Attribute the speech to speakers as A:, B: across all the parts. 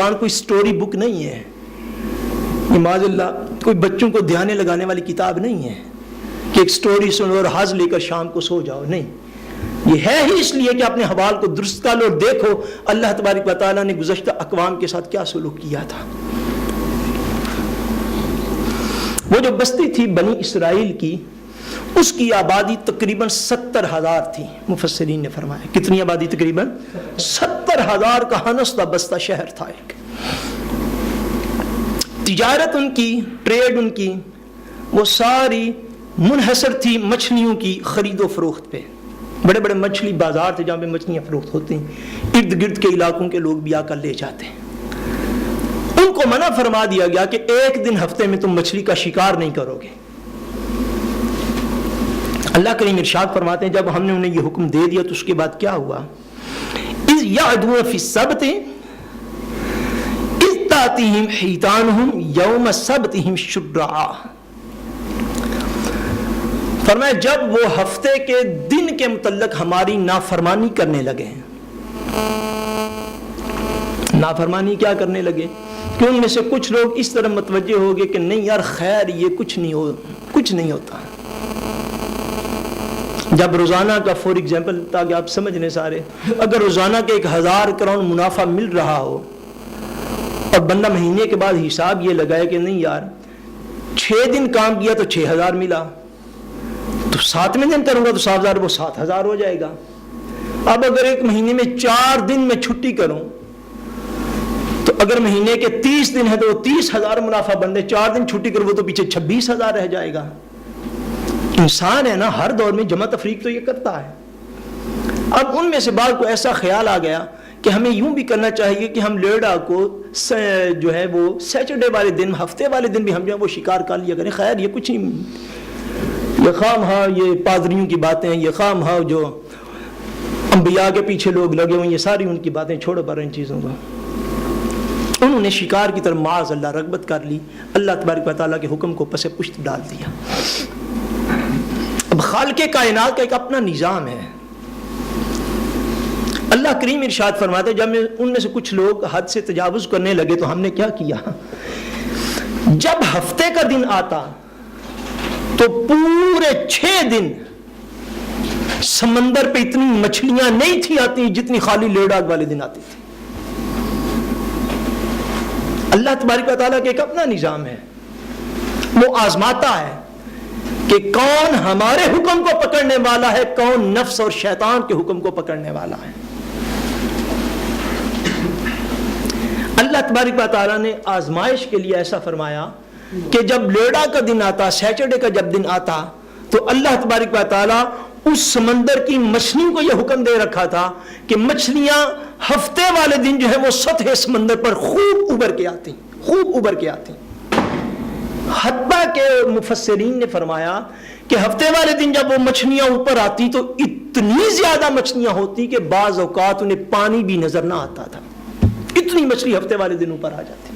A: قرآن کوئی سٹوری بک نہیں ہے، یہ معاذ اللہ کوئی بچوں کو دھیانے لگانے والی کتاب نہیں ہے کہ ایک سٹوری سنو اور حاض لے کر شام کو سو جاؤ، نہیں، یہ ہے ہی اس لیے کہ اپنے حوال کو درست کر لو اور دیکھو اللہ تبارک و تعالیٰ نے گزشتہ اقوام کے ساتھ کیا سلوک کیا تھا۔ وہ جو بستی تھی بنی اسرائیل کی، اس کی آبادی تقریباً 70,000 تھی۔ مفسرین نے فرمایا کتنی آبادی؟ تقریباً 70,000 کا ہنستا بستہ شہر تھا ایک۔ تجارت ان کی، ٹریڈ ان کی، وہ ساری منحصر تھی مچھلیوں کی خرید و فروخت پہ۔ بڑے بڑے مچھلی بازار تھے جہاں پہ مچھلیاں فروخت ہوتی ہیں، ارد گرد کے علاقوں کے لوگ بھی آ کر لے جاتے ہیں۔ ان کو منع فرما دیا گیا کہ ایک دن ہفتے میں تم مچھلی کا شکار نہیں کرو گے۔ اللہ کریم ارشاد فرماتے ہیں جب ہم نے انہیں یہ حکم دے دیا تو اس کے بعد کیا ہوا؟ اذ یعدون فی السبت اذ تاتیہم حیتانہم یوم سبتہم شرعا۔ فرمایا جب وہ ہفتے کے دن کے متعلق ہماری نافرمانی کرنے لگے، نافرمانی کیا کرنے لگے کہ ان میں سے کچھ لوگ اس طرح متوجہ ہو گئے کہ نہیں یار خیر یہ کچھ نہیں ہوتا۔ جب روزانہ کا فور ایگزامپل تاکہ آپ سمجھ لیں سارے، اگر روزانہ کے 1000 کروڑ منافع مل رہا ہو اور بندہ مہینے کے بعد حساب یہ لگائے کہ نہیں یار 6 دن کام کیا تو 6000 ملا، تو 7ویں دن کروں گا تو 7000 وہ 7000 ہو جائے گا۔ اب اگر ایک مہینے میں 4 دن میں چھٹی کروں تو اگر مہینے کے 30 دن ہے تو وہ 30,000 منافع بندے، 4 دن چھٹی کروں تو پیچھے 26,000 رہ جائے گا۔ انسان ہے نا، ہر دور میں جمع تفریق تو یہ کرتا ہے۔ اب ان میں سے بعض کو ایسا خیال آ گیا کہ ہمیں یوں بھی کرنا چاہیے کہ ہم لیڈا کو جو ہے وہ سیٹرڈے والے دن، ہفتے والے دن بھی ہم جو ہے وہ شکار کر لیا کریں۔ خیر یہ کچھ نہیں، یہ خام ہاں یہ پادریوں کی باتیں ہیں، یہ خام ہاں جو انبیاء کے پیچھے لوگ لگے ہوئے، یہ ساری ان کی باتیں، چھوڑو پر ان چیزوں کو۔ انہوں نے شکار کی طرف معاذ اللہ رغبت کر لی، اللہ تبارک و تعالیٰ کے حکم کو پس پشت ڈال دیا۔ اب خالق کائنات کا ایک اپنا نظام ہے۔ اللہ کریم ارشاد فرماتے جب ان میں سے کچھ لوگ حد سے تجاوز کرنے لگے تو ہم نے کیا کیا؟ جب ہفتے کا دن آتا تو پورے 6 دن سمندر پہ اتنی مچھلیاں نہیں تھی آتی جتنی خالی لیڈاگ والے دن آتی تھی۔ اللہ تبارک و تعالیٰ کا ایک اپنا نظام ہے، وہ آزماتا ہے کہ کون ہمارے حکم کو پکڑنے والا ہے، کون نفس اور شیطان کے حکم کو پکڑنے والا ہے۔ اللہ تبارک و تعالیٰ نے آزمائش کے لیے ایسا فرمایا کہ جب لیڈا کا دن آتا، سیٹرڈے کا جب دن آتا تو اللہ تبارک و تعالیٰ اس سمندر کی مچھلیوں کو یہ حکم دے رکھا تھا کہ مچھلیاں ہفتے والے دن جو ہے وہ سطح سمندر پر خوب ابھر کے آتی۔ حتیٰ کہ مفسرین نے فرمایا کہ ہفتے والے دن جب وہ مچھلیاں اوپر آتی تو اتنی زیادہ مچھلیاں ہوتی کہ بعض اوقات انہیں پانی بھی نظر نہ آتا تھا، اتنی مچھلی ہفتے والے دن اوپر آ جاتی۔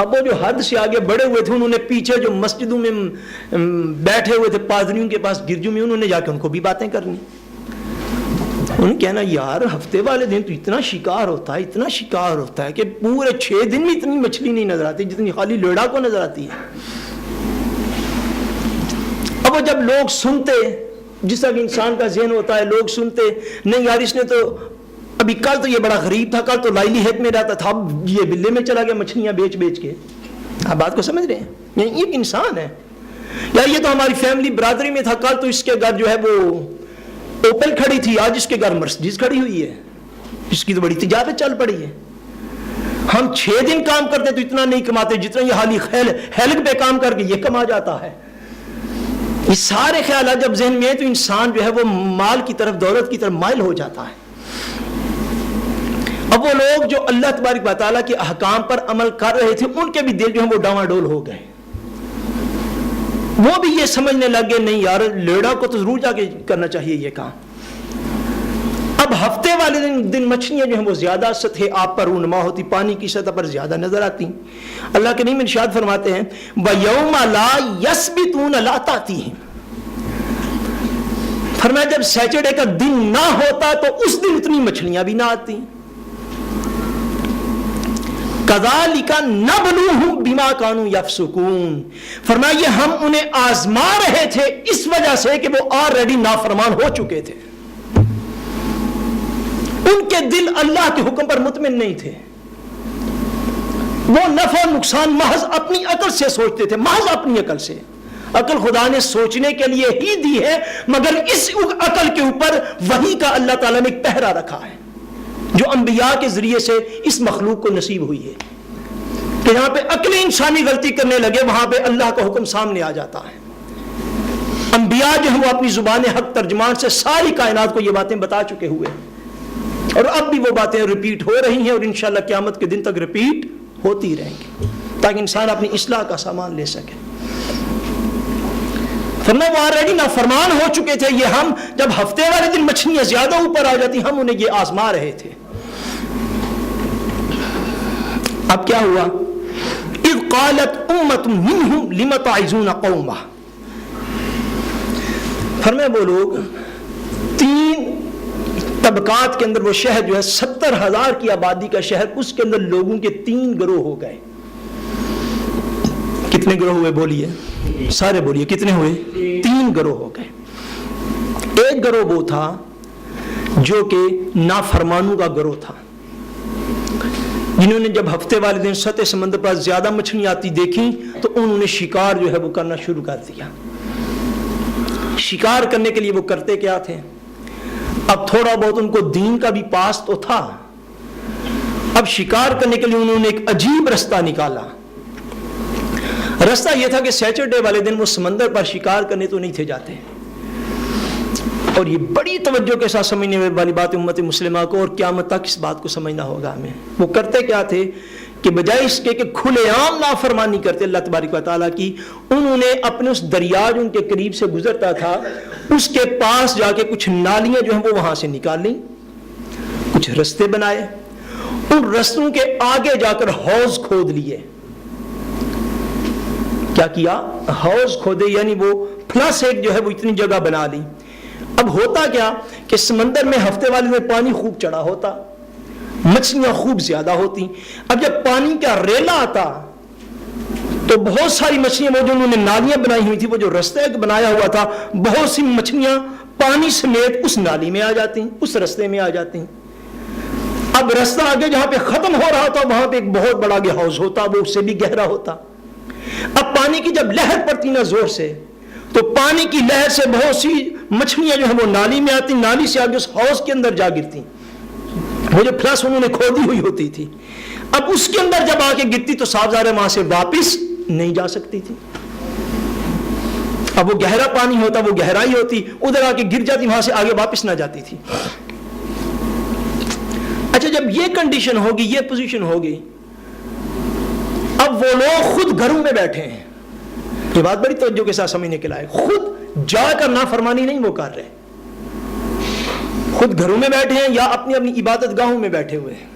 A: اب وہ جو حد سے آگے بڑھے ہوئے تھے انہوں نے پیچھے جو مسجدوں میں بیٹھے ہوئے تھے پادریوں کے پاس گرجوں میں، انہوں نے جا کے ان کو بھی باتیں کرنی۔ انہیں کہنا یار ہفتے والے دن تو اتنا شکار ہوتا ہے کہ پورے 6 دن میں اتنی مچھلی نہیں نظر آتی جتنی خالی لیڈا کو نظر آتی ہے۔ اب وہ جب لوگ سنتے، جس طرح انسان کا ذہن ہوتا ہے، لوگ سنتے نہیں یار اس نے تو ابھی کل تو یہ بڑا غریب تھا، کل تو لائلی ہیت میں رہتا تھا، اب یہ بلے میں چلا گیا مچھلیاں بیچ کے۔ آپ بات کو سمجھ رہے ہیں؟ یعنی ایک انسان ہے، یا یہ تو ہماری فیملی برادری میں تھا، کل تو اس کے گھر جو ہے وہ اوپل کھڑی تھی، آج اس کے گھر مرسڈیز کھڑی ہوئی ہے، اس کی تو بڑی تجارت چل پڑی ہے۔ ہم 6 دن کام کرتے تو اتنا نہیں کماتے جتنا یہ حالی ہیلک پہ کام کر کے یہ کما جاتا ہے۔ یہ سارے خیالات جب ذہن میں ہے تو انسان جو ہے وہ مال کی طرف، دولت کی طرف مائل ہو جاتا ہے۔ اب وہ لوگ جو اللہ تبارک و تعالیٰ کے احکام پر عمل کر رہے تھے ان کے بھی دل جو ہے وہ ڈاواڈول ہو گئے، وہ بھی یہ سمجھنے لگ گئے نہیں یار لیڈا کو تو ضرور جا کے کرنا چاہیے یہ کام۔ اب ہفتے والے دن مچھلیاں جو ہیں وہ زیادہ سطح آپ پر رونما ہوتی، پانی کی سطح پر زیادہ نظر آتی۔ اللہ کے نبی ارشاد فرماتے ہیں وَيَوْمَ لَا يَسْبِتُونَ لَا تَأْتِيهِمْ، فرمایا جب سیٹرڈے کا دن نہ ہوتا تو اس دن اتنی مچھلیاں بھی نہ آتی۔ کذالک نبلوہم بما کانوا یفسقون، فرمایا یہ ہم انہیں آزما رہے تھے اس وجہ سے کہ وہ آلریڈی نافرمان ہو چکے تھے، ان کے دل اللہ کے حکم پر مطمئن نہیں تھے، وہ نفع و نقصان محض اپنی عقل سے سوچتے تھے، محض اپنی عقل سے۔ عقل خدا نے سوچنے کے لیے ہی دی ہے، مگر اس عقل کے اوپر وحی کا اللہ تعالیٰ نے ایک پہرا رکھا ہے جو انبیاء کے ذریعے سے اس مخلوق کو نصیب ہوئی ہے، کہ جہاں پہ عقل انسانی غلطی کرنے لگے وہاں پہ اللہ کا حکم سامنے آ جاتا ہے۔ انبیاء جو ہیں وہ اپنی زبان حق ترجمان سے ساری کائنات کو یہ باتیں بتا چکے ہوئے ہیں، اور اب بھی وہ باتیں ریپیٹ ہو رہی ہیں، اور انشاءاللہ قیامت کے دن تک ریپیٹ ہوتی رہیں گی تاکہ انسان اپنی اصلاح کا سامان لے سکے۔ فرمایا وہ آلریڈی نافرمان ہو چکے تھے، یہ ہم جب ہفتے والے دن مچھلیاں زیادہ اوپر آ جاتی ہم انہیں یہ آزما رہے تھے۔ اب کیا ہوا؟ اذ قالت امۃ منہم لم تعظون قوما، فرمایا وہ لوگ تین طبقات کے اندر، وہ شہر جو ہے 70,000 کی آبادی کا شہر، اس کے اندر لوگوں کے 3 گروہ ہو گئے۔ کتنے گروہ ہوئے بولیے؟ سارے بولیے کتنے ہوئے؟ 3 گروہ ہو گئے۔ ایک گروہ وہ تھا جو کہ نافرمانوں کا گروہ تھا، جنہوں نے جب ہفتے والے دن سطح سمندر پر زیادہ مچھلیاں آتی دیکھیں تو انہوں نے شکار جو ہے وہ کرنا شروع کر دیا۔ شکار کرنے کے لیے وہ کرتے کیا تھے؟ اب تھوڑا بہت ان کو دین کا بھی پاس تو تھا، اب شکار کرنے کے لیے انہوں نے ایک عجیب رستہ نکالا۔ رستہ یہ تھا کہ سیچرڈے والے دن وہ سمندر پر شکار کرنے تو نہیں تھے جاتے، اور یہ بڑی توجہ کے ساتھ سمجھنے والی بات ہے امت مسلمہ کو، اور قیامت تک اس بات کو سمجھنا ہوگا ہمیں۔ وہ کرتے کیا تھے کہ بجائے اس کے کہ کھلے عام نافرمانی کرتے اللہ تبارک و تعالیٰ کی، انہوں نے اپنے اس دریا جو ان کے قریب سے گزرتا تھا اس کے پاس جا کے کچھ نالیاں جو ہیں وہ وہاں سے نکال لیں، کچھ رستے بنائے، ان رستوں کے آگے جا کر حوض کھود لیے۔ کیا کیا؟ حوض کھودے، یعنی وہ پلس ایک جو ہے وہ اتنی جگہ بنا لی۔ اب ہوتا کیا کہ سمندر میں ہفتے والے میں پانی خوب چڑھا ہوتا، مچھلیاں خوب زیادہ ہوتی، اب جب پانی کا ریلا آتا تو بہت ساری مچھلیاں، وہ جو انہوں نے نالیاں بنائی ہوئی تھی، وہ جو رستہ بنایا ہوا تھا، بہت سی مچھلیاں پانی سمیت اس نالی میں آ جاتی، اس رستے میں آ جاتی۔ اب رستہ آگے جہاں پہ ختم ہو رہا تھا وہاں پہ ایک بہت بڑا حوض ہوتا، وہ اس سے بھی گہرا ہوتا۔ اب پانی کی جب لہر پڑتی نا زور سے، تو پانی کی لہر سے بہت سی مچھلیاں جو ہیں وہ نالی میں آتی، نالی سے آگے اس حوض کے اندر جا گرتی، وہ جو پلس انہوں نے کھودی ہوئی ہوتی تھی۔ اب اس کے اندر جب آ کے گرتی تو صاف ظاہر ہے وہاں سے واپس نہیں جا سکتی تھی۔ اب وہ گہرا پانی ہوتا، وہ گہرائی ہوتی، ادھر آ کے گر جاتی، وہاں سے آگے واپس نہ جاتی تھی۔ اچھا، جب یہ کنڈیشن ہوگی، یہ پوزیشن ہوگی، اب وہ لوگ خود گھروں میں بیٹھے ہیں، یہ بات بڑی توجہ کے ساتھ سمجھنے کے لائق، خود جا کر نافرمانی نہیں وہ کر رہے، خود گھروں میں بیٹھے ہیں یا اپنی اپنی عبادت گاہوں میں بیٹھے ہوئے ہیں،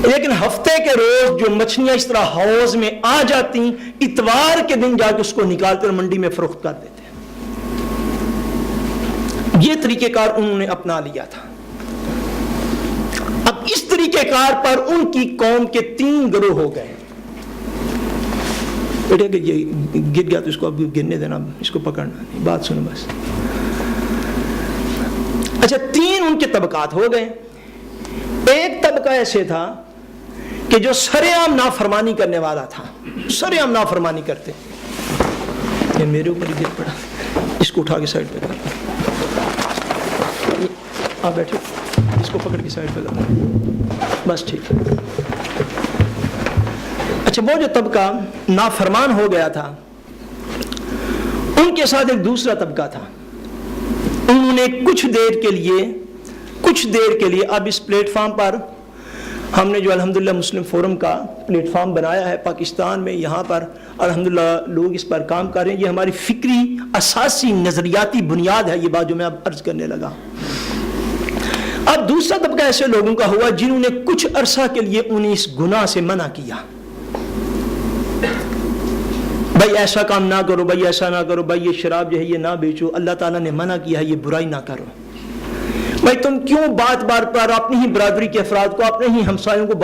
A: لیکن ہفتے کے روز جو مچھلیاں اس طرح حوض میں آ جاتی، اتوار کے دن جا کے اس کو نکال کر منڈی میں فروخت کر دیتے ہیں۔ یہ طریقہ کار انہوں نے اپنا لیا تھا۔ اب اس طریقہ کار پر ان کی قوم کے 3 گروہ ہو گئے۔ بیٹے کہ یہ گر گیا تو اس کو اب گرنے دینا، اس کو پکڑنا نہیں، بات سنو بس۔ اچھا، 3 ان کے طبقات ہو گئے۔ ایک طبقہ ایسے تھا کہ جو سرے عام نافرمانی کرنے والا تھا، سرے عام نافرمانی کرتے، یہ میرے اوپر ہی گر پڑا، اس کو اٹھا کے سائڈ پہ کر، آپ بیٹھے، اس کو پکڑ کے سائڈ پہ کر، بس ٹھیک ہے۔ اچھا، وہ جو طبقہ نافرمان ہو گیا تھا، ان کے ساتھ ایک دوسرا طبقہ تھا، انہوں نے کچھ دیر کے لیے اب اس پلیٹ فارم پر ہم نے جو الحمدللہ مسلم فورم کا پلیٹ فارم بنایا ہے پاکستان میں، یہاں پر الحمدللہ لوگ اس پر کام کر رہے ہیں، یہ ہماری فکری اساسی نظریاتی بنیاد ہے، یہ بات جو میں اب عرض کرنے لگا۔ اب دوسرا طبقہ ایسے لوگوں کا ہوا جنہوں نے کچھ عرصہ کے لیے انہیں اس گناہ سے منع کیا، بھائی ایسا کام نہ کرو، بھائی ایسا نہ کرو، بھائی یہ شراب جو ہے یہ نہ بیچو، اللہ تعالیٰ نے منع کیا ہے، یہ برائی نہ کرو۔ بھائی تم کیوں بات بار پر اپنی ہی برادری کے افراد کو، اپنے ہی ہمسایوں کو